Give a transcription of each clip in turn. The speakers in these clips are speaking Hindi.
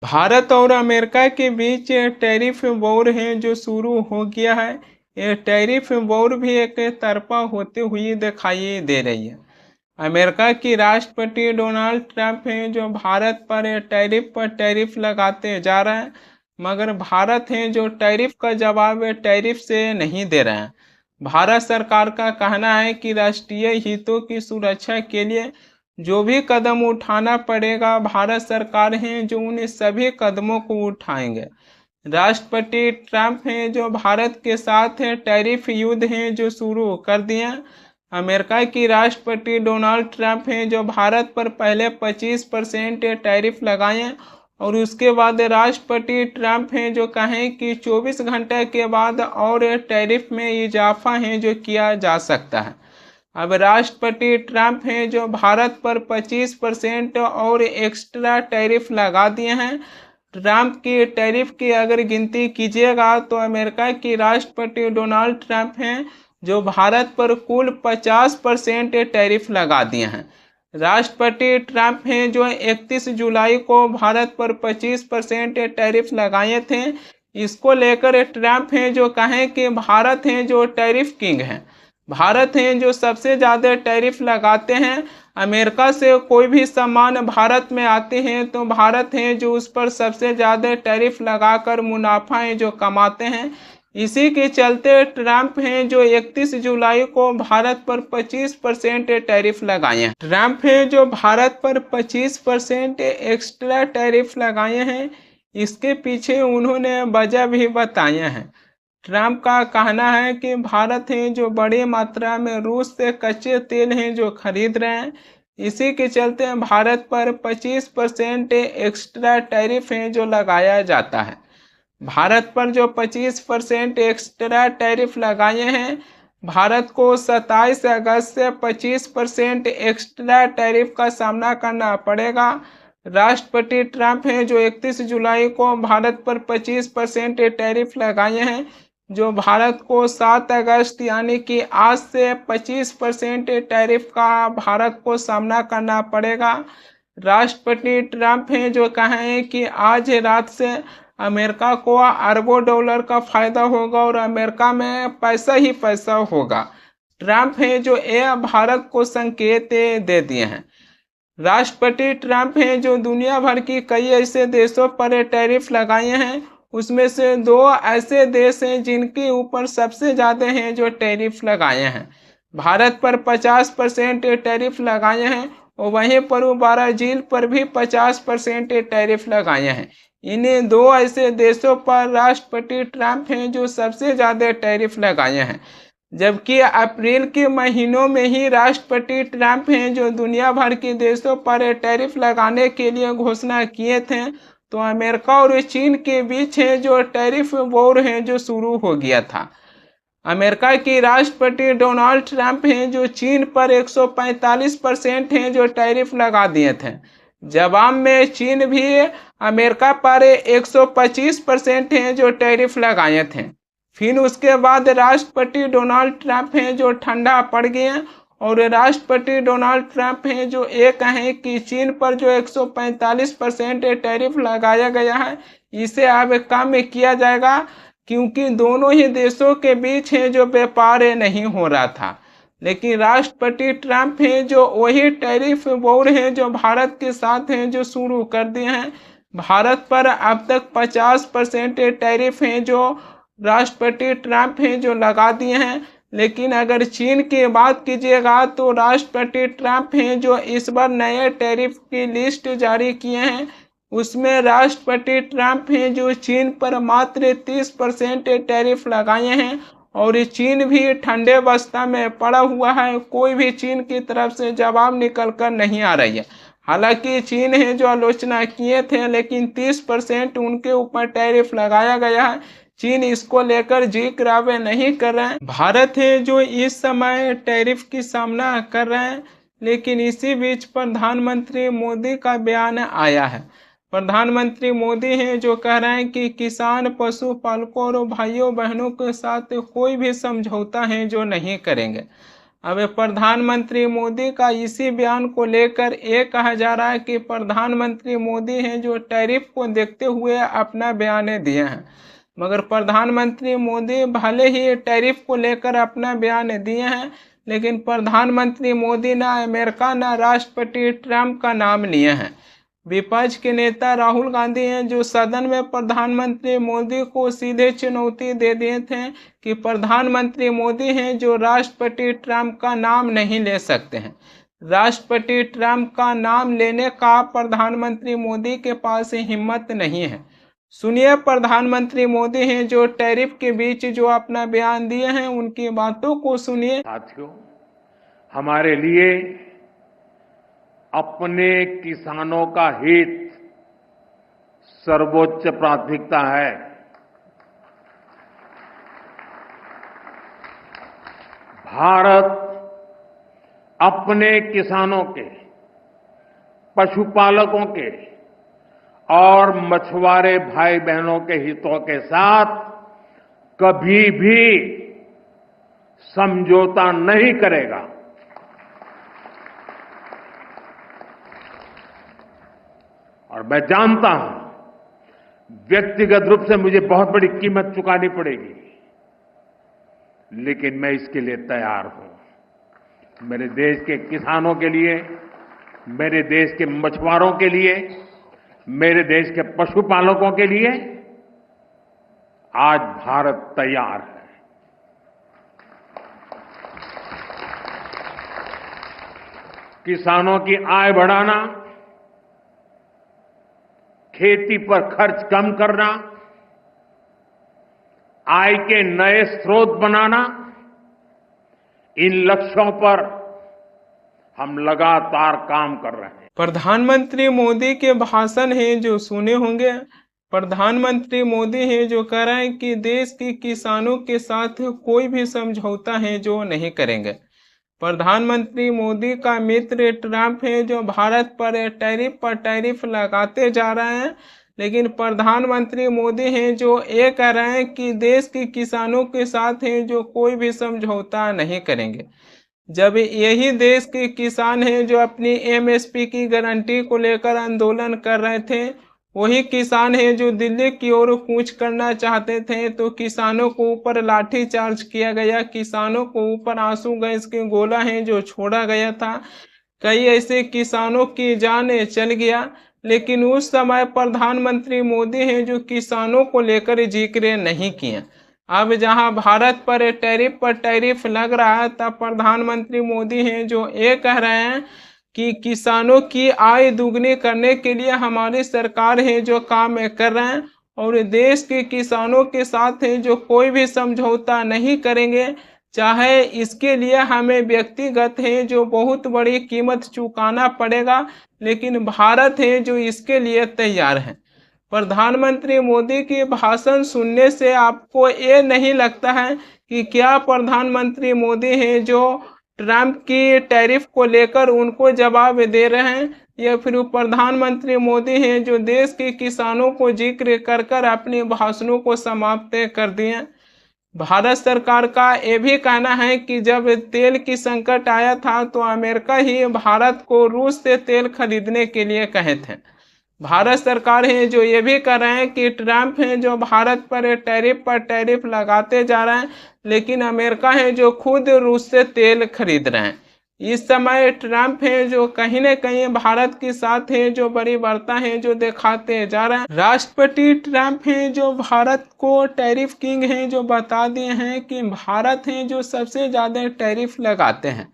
भारत और अमेरिका के बीच टैरिफ वॉर है जो शुरू हो गया है। ये टैरिफ वॉर भी एक तरफा होते हुए दिखाई दे रही है। अमेरिका की राष्ट्रपति डोनाल्ड ट्रंप हैं जो भारत पर टैरिफ लगाते जा रहे हैं, मगर भारत है जो टैरिफ का जवाब टैरिफ से नहीं दे रहे हैं। भारत सरकार का कहना है कि राष्ट्रीय हितों की सुरक्षा के लिए जो भी कदम उठाना पड़ेगा, भारत सरकार है जो उन सभी कदमों को उठाएंगे। राष्ट्रपति ट्रंप हैं जो भारत के साथ टैरिफ युद्ध हैं जो शुरू कर दिए। अमेरिका की राष्ट्रपति डोनाल्ड ट्रंप हैं जो भारत पर पहले 25% टैरिफ लगाए और उसके बाद राष्ट्रपति ट्रंप हैं जो कहें कि 24 घंटे के बाद और टैरिफ में इजाफा है जो किया जा सकता है। अब राष्ट्रपति ट्रंप हैं जो भारत पर 25% और एक्स्ट्रा टैरिफ लगा दिए हैं। ट्रंप की टैरिफ की अगर गिनती कीजिएगा तो अमेरिका की राष्ट्रपति डोनाल्ड ट्रंप हैं जो भारत पर कुल 50% टैरिफ लगा दिए हैं। राष्ट्रपति ट्रंप हैं जो 31 जुलाई को भारत पर 25% टैरिफ लगाए थे। इसको लेकर ट्रंप हैं जो कहें कि भारत हैं जो टैरिफ किंग हैं, भारत हैं जो सबसे ज़्यादा टैरिफ लगाते हैं। अमेरिका से कोई भी सामान भारत में आते हैं तो भारत हैं जो उस पर सबसे ज़्यादा टैरिफ लगाकर मुनाफा है जो कमाते हैं। इसी के चलते ट्रंप हैं जो 31 जुलाई को भारत पर 25% टैरिफ लगाए हैं। ट्रंप हैं जो भारत पर 25% एक्स्ट्रा टैरिफ लगाए हैं। इसके पीछे उन्होंने वजह भी बताए हैं। ट्रंप का कहना है कि भारत है जो बड़ी मात्रा में रूस से कच्चे तेल हैं जो खरीद रहे हैं। इसी के चलते भारत पर 25% एक्स्ट्रा टैरिफ है जो लगाया जाता है। भारत पर जो 25% एक्स्ट्रा टैरिफ लगाए हैं, भारत को 27 अगस्त से 25% एक्स्ट्रा टैरिफ का सामना करना पड़ेगा। राष्ट्रपति ट्रंप हैं जो 31 जुलाई को भारत पर 25% टैरिफ लगाए हैं, जो भारत को 7 अगस्त यानी कि आज से 25% टैरिफ का भारत को सामना करना पड़ेगा। राष्ट्रपति ट्रंप हैं जो कहें कि आज रात से अमेरिका को अरबों डॉलर का फायदा होगा और अमेरिका में पैसा ही पैसा होगा। ट्रंप हैं जो ये भारत को संकेत दे दिए हैं। राष्ट्रपति ट्रंप हैं जो दुनिया भर की कई ऐसे देशों पर टैरिफ लगाए हैं, उसमें से 2 ऐसे देश हैं जिनके ऊपर सबसे ज़्यादा हैं जो टैरिफ लगाए हैं। भारत पर 50% टैरिफ लगाए हैं और वहीं पर ब्राज़ील पर भी 50% टैरिफ लगाए हैं। इन्हें 2 ऐसे देशों पर राष्ट्रपति ट्रंप हैं जो सबसे ज़्यादा टैरिफ लगाए हैं। जबकि अप्रैल के महीनों में ही राष्ट्रपति ट्रंप हैं जो दुनिया भर के देशों पर टैरिफ लगाने के लिए घोषणा किए थे, तो अमेरिका और चीन के बीच है जो टैरिफ वॉर है जो शुरू हो गया था। अमेरिका की राष्ट्रपति डोनाल्ड ट्रंप हैं जो चीन पर 145% हैं जो टैरिफ लगा दिए थे। जवाब में चीन भी अमेरिका पर 125% हैं जो टैरिफ लगाए थे। फिर उसके बाद राष्ट्रपति डोनाल्ड ट्रंप हैं जो ठंडा पड़ गए और राष्ट्रपति डोनाल्ड ट्रंप हैं जो ये कहें कि चीन पर जो 145% टैरिफ लगाया गया है, इसे अब कम किया जाएगा, क्योंकि दोनों ही देशों के बीच है जो व्यापार नहीं हो रहा था। लेकिन राष्ट्रपति ट्रंप हैं जो वही टैरिफ वॉर है जो भारत के साथ हैं जो शुरू कर दिए हैं। भारत पर अब तक 50% टैरिफ हैं जो राष्ट्रपति ट्रंप हैं जो लगा दिए हैं। लेकिन अगर चीन की बात कीजिएगा तो राष्ट्रपति ट्रंप हैं जो इस बार नए टैरिफ की लिस्ट जारी किए हैं, उसमें राष्ट्रपति ट्रंप हैं जो चीन पर मात्र 30% टैरिफ लगाए हैं और चीन भी ठंडे अवस्था में पड़ा हुआ है। कोई भी चीन की तरफ से जवाब निकल कर नहीं आ रही है। हालांकि चीन है जो आलोचना किए थे, लेकिन 30% उनके ऊपर टैरिफ लगाया गया है। चीन इसको लेकर जिक्र नहीं कर रहे हैं। भारत है जो इस समय टैरिफ की सामना कर रहे हैं, लेकिन इसी बीच प्रधानमंत्री मोदी का बयान आया है। प्रधानमंत्री मोदी हैं जो कह रहे हैं कि किसान, पशुपालकों और भाइयों बहनों के साथ कोई भी समझौता है जो नहीं करेंगे। अब प्रधानमंत्री मोदी का इसी बयान को लेकर ये कहा जा रहा है कि प्रधानमंत्री मोदी हैं जो टैरिफ को देखते हुए अपना बयान दिए हैं। मगर प्रधानमंत्री मोदी भले ही टैरिफ को लेकर अपना बयान दिए हैं, लेकिन प्रधानमंत्री मोदी न अमेरिका न राष्ट्रपति ट्रंप का नाम लिए हैं। विपक्ष के नेता राहुल गांधी हैं जो सदन में प्रधानमंत्री मोदी को सीधे चुनौती दे दिए थे कि प्रधानमंत्री मोदी हैं जो राष्ट्रपति ट्रंप का नाम नहीं ले सकते हैं। राष्ट्रपति ट्रंप का नाम लेने का प्रधानमंत्री मोदी के पास हिम्मत नहीं है। सुनिए प्रधानमंत्री मोदी हैं जो टैरिफ के बीच जो अपना बयान दिए हैं, उनकी बातों को सुनिए। साथियों, हमारे लिए अपने किसानों का हित सर्वोच्च प्राथमिकता है। भारत अपने किसानों के, पशुपालकों के और मछुआरे भाई बहनों के हितों के साथ कभी भी समझौता नहीं करेगा। और मैं जानता हूं व्यक्तिगत रूप से मुझे बहुत बड़ी कीमत चुकानी पड़ेगी, लेकिन मैं इसके लिए तैयार हूं। मेरे देश के किसानों के लिए, मेरे देश के मछुआरों के लिए, मेरे देश के पशुपालकों के लिए आज भारत तैयार है। किसानों की आय बढ़ाना, खेती पर खर्च कम करना, आय के नए स्रोत बनाना, इन लक्ष्यों पर हम लगातार काम कर रहे हैं। प्रधानमंत्री मोदी के भाषण हैं जो सुने होंगे। प्रधानमंत्री मोदी हैं जो कह रहे हैं कि देश के किसानों के साथ कोई भी समझौता है जो नहीं करेंगे। प्रधानमंत्री मोदी का मित्र ट्रंप है जो भारत पर टैरिफ लगाते जा रहे हैं, लेकिन प्रधानमंत्री मोदी हैं जो ये कह रहे हैं कि देश के किसानों के साथ हैं जो कोई भी समझौता नहीं करेंगे। जब यही देश के किसान हैं जो अपनी एमएसपी की गारंटी को लेकर आंदोलन कर रहे थे, वही किसान हैं जो दिल्ली की ओर कूच करना चाहते थे, तो किसानों को ऊपर लाठी चार्ज किया गया, किसानों को ऊपर आंसू गैस के गोला है जो छोड़ा गया था। कई ऐसे किसानों की जान चल गया, लेकिन उस समय प्रधानमंत्री मोदी हैं जो किसानों को लेकर जिक्र नहीं किया। अब जहां भारत पर टैरिफ लग रहा है, तब प्रधानमंत्री मोदी हैं जो ये कह रहे हैं कि किसानों की आय दुगनी करने के लिए हमारी सरकार है जो काम कर रहे हैं, और देश के किसानों के साथ है जो कोई भी समझौता नहीं करेंगे, चाहे इसके लिए हमें व्यक्तिगत है जो बहुत बड़ी कीमत चुकाना पड़ेगा, लेकिन भारत है जो इसके लिए तैयार है। प्रधानमंत्री मोदी के भाषण सुनने से आपको ये नहीं लगता है कि क्या प्रधानमंत्री मोदी हैं जो ट्रंप की टैरिफ को लेकर उनको जवाब दे रहे हैं, या फिर प्रधानमंत्री मोदी हैं जो देश के किसानों को जिक्र कर कर अपने भाषणों को समाप्त कर दिए। भारत सरकार का ये भी कहना है कि जब तेल की संकट आया था तो अमेरिका ही भारत को रूस से तेल खरीदने के लिए कहे थे। भारत सरकार है जो ये भी कर रहे हैं कि ट्रंप है जो भारत पर टैरिफ लगाते जा रहे हैं, लेकिन अमेरिका है जो खुद रूस से तेल खरीद रहे हैं। इस समय ट्रंप है जो कहीं न कहीं भारत के साथ है जो बड़ी वार्ता है जो दिखाते जा रहे हैं। राष्ट्रपति ट्रंप है जो भारत को टैरिफ किंग है जो बता दिए हैं कि भारत है जो सबसे ज़्यादा टैरिफ लगाते हैं।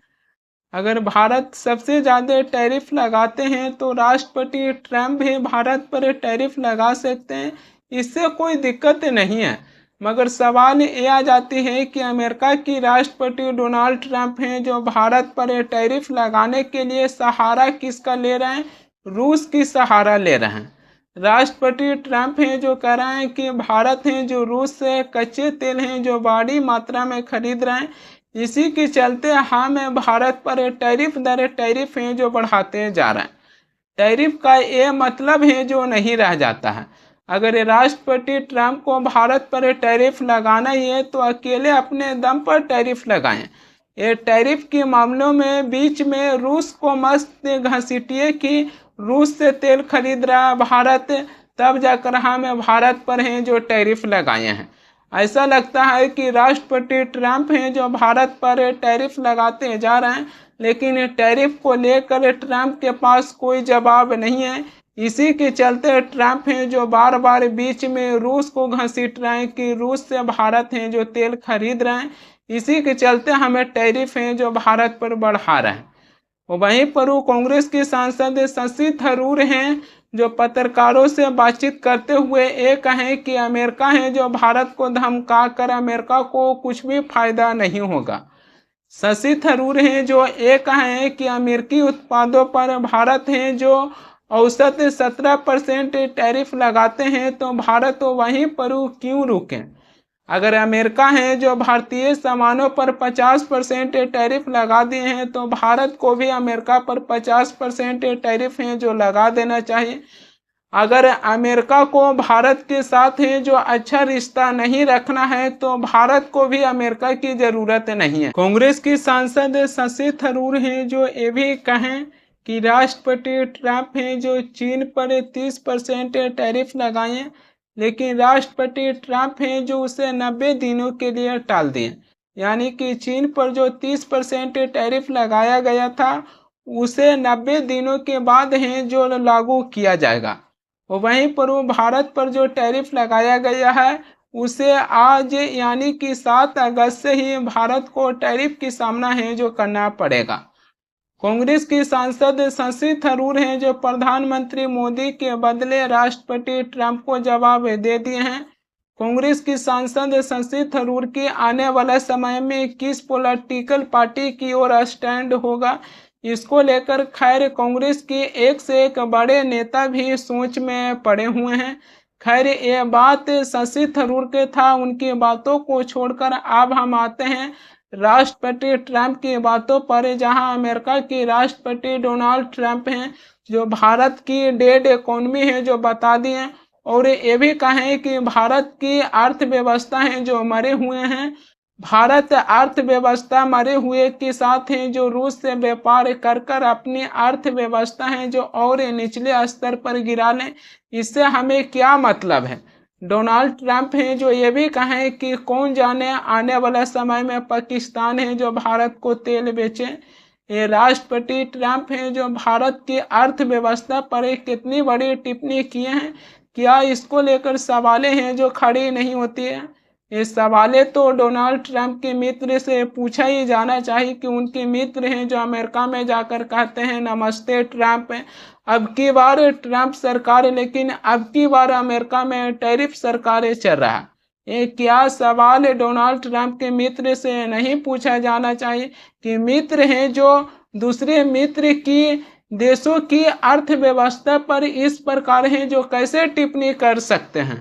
अगर भारत सबसे ज़्यादा टैरिफ लगाते हैं तो राष्ट्रपति ट्रंप भी भारत पर टैरिफ लगा सकते हैं, इससे कोई दिक्कत नहीं है। मगर सवाल ये आ जाती है कि अमेरिका की राष्ट्रपति डोनाल्ड ट्रंप हैं जो भारत पर टैरिफ लगाने के लिए सहारा किसका ले रहे हैं? रूस की सहारा ले रहे हैं। राष्ट्रपति ट्रंप हैं जो कह रहे हैं कि भारत हैं जो रूस से कच्चे तेल हैं जो बड़ी मात्रा में खरीद रहे हैं, इसी के चलते हम भारत पर टैरिफ हैं जो बढ़ाते जा रहे हैं। टैरिफ का ये मतलब है जो नहीं रह जाता है। अगर राष्ट्रपति ट्रंप को भारत पर टैरिफ लगाना ही है तो अकेले अपने दम पर टैरिफ लगाएं, ये टैरिफ के मामलों में बीच में रूस को मस्त घसीटिए कि रूस से तेल खरीद रहा है भारत, तब जाकर हमें भारत पर हैं जो टैरिफ लगाए हैं। ऐसा लगता है कि राष्ट्रपति ट्रंप हैं जो भारत पर टैरिफ लगाते जा रहे हैं, लेकिन टैरिफ को लेकर ट्रंप के पास कोई जवाब नहीं है। इसी के चलते ट्रंप हैं जो बार बार बीच में रूस को घसीट रहे हैं कि रूस से भारत हैं जो तेल खरीद रहे हैं। इसी के चलते हमें टैरिफ हैं जो भारत पर बढ़ा रहे हैं। वहीं पर वो कांग्रेस के सांसद शशि थरूर हैं जो पत्रकारों से बातचीत करते हुए ये कहें कि अमेरिका है जो भारत को धमका कर अमेरिका को कुछ भी फायदा नहीं होगा। शशि थरूर हैं जो ये कहें कि अमेरिकी उत्पादों पर भारत है जो औसत 17% टैरिफ लगाते हैं, तो भारत वहीं पर क्यों रुके। अगर अमेरिका है जो भारतीय सामानों पर 50% टैरिफ लगा दिए हैं, तो भारत को भी अमेरिका पर 50% टैरिफ हैं जो लगा देना चाहिए। अगर अमेरिका को भारत के साथ है जो अच्छा रिश्ता नहीं रखना है, तो भारत को भी अमेरिका की जरूरत नहीं है। कांग्रेस की सांसद शशि थरूर हैं जो ये भी कहें कि राष्ट्रपति ट्रंप हैं जो चीन पर 30% टैरिफ लगाए, लेकिन राष्ट्रपति ट्रंप हैं जो उसे 90 दिनों के लिए टाल दिए। यानी कि चीन पर जो 30% टैरिफ लगाया गया था उसे 90 दिनों के बाद हैं जो लागू किया जाएगा। वहीं पर वो भारत पर जो टैरिफ लगाया गया है उसे आज यानी कि 7 अगस्त से ही भारत को टैरिफ की सामना है जो करना पड़ेगा। कांग्रेस की सांसद शशि थरूर हैं जो प्रधानमंत्री मोदी के बदले राष्ट्रपति ट्रंप को जवाब दे दिए हैं। कांग्रेस की सांसद शशि थरूर की आने वाला समय में किस पॉलिटिकल पार्टी की ओर स्टैंड होगा, इसको लेकर खैर कांग्रेस के एक से एक बड़े नेता भी सोच में पड़े हुए हैं। खैर ये बात शशि थरूर के था, उनकी बातों को छोड़कर अब हम आते हैं राष्ट्रपति ट्रंप की बातों पर, जहां अमेरिका के राष्ट्रपति डोनाल्ड ट्रंप हैं जो भारत की डेड इकोनॉमी है जो बता दिए, और ये भी कहें कि भारत की अर्थव्यवस्था है जो मरे हुए हैं। भारत अर्थव्यवस्था मरे हुए के साथ हैं जो रूस से व्यापार कर कर अपनी अर्थव्यवस्था है जो और निचले स्तर पर गिरा लें। इससे हमें क्या मतलब है। डोनाल्ड ट्रंप हैं जो ये भी कहें कि कौन जाने आने वाला समय में पाकिस्तान है जो भारत को तेल बेचे। ये राष्ट्रपति ट्रंप हैं जो भारत की अर्थव्यवस्था पर एक कितनी बड़ी टिप्पणी किए हैं, क्या इसको लेकर सवालें हैं जो खड़ी नहीं होती है। ये सवालें तो डोनाल्ड ट्रंप के मित्र से पूछा ही जाना चाहिए कि उनके मित्र हैं जो अमेरिका में जाकर कहते हैं नमस्ते ट्रंप। अब की बार ट्रंप सरकार, लेकिन अब की बार अमेरिका में टैरिफ सरकार चल रहा है। ये क्या सवाल डोनाल्ड ट्रंप के मित्र से नहीं पूछा जाना चाहिए कि मित्र हैं जो दूसरे मित्र की देशों की अर्थव्यवस्था पर इस प्रकार हैं जो कैसे टिप्पणी कर सकते हैं।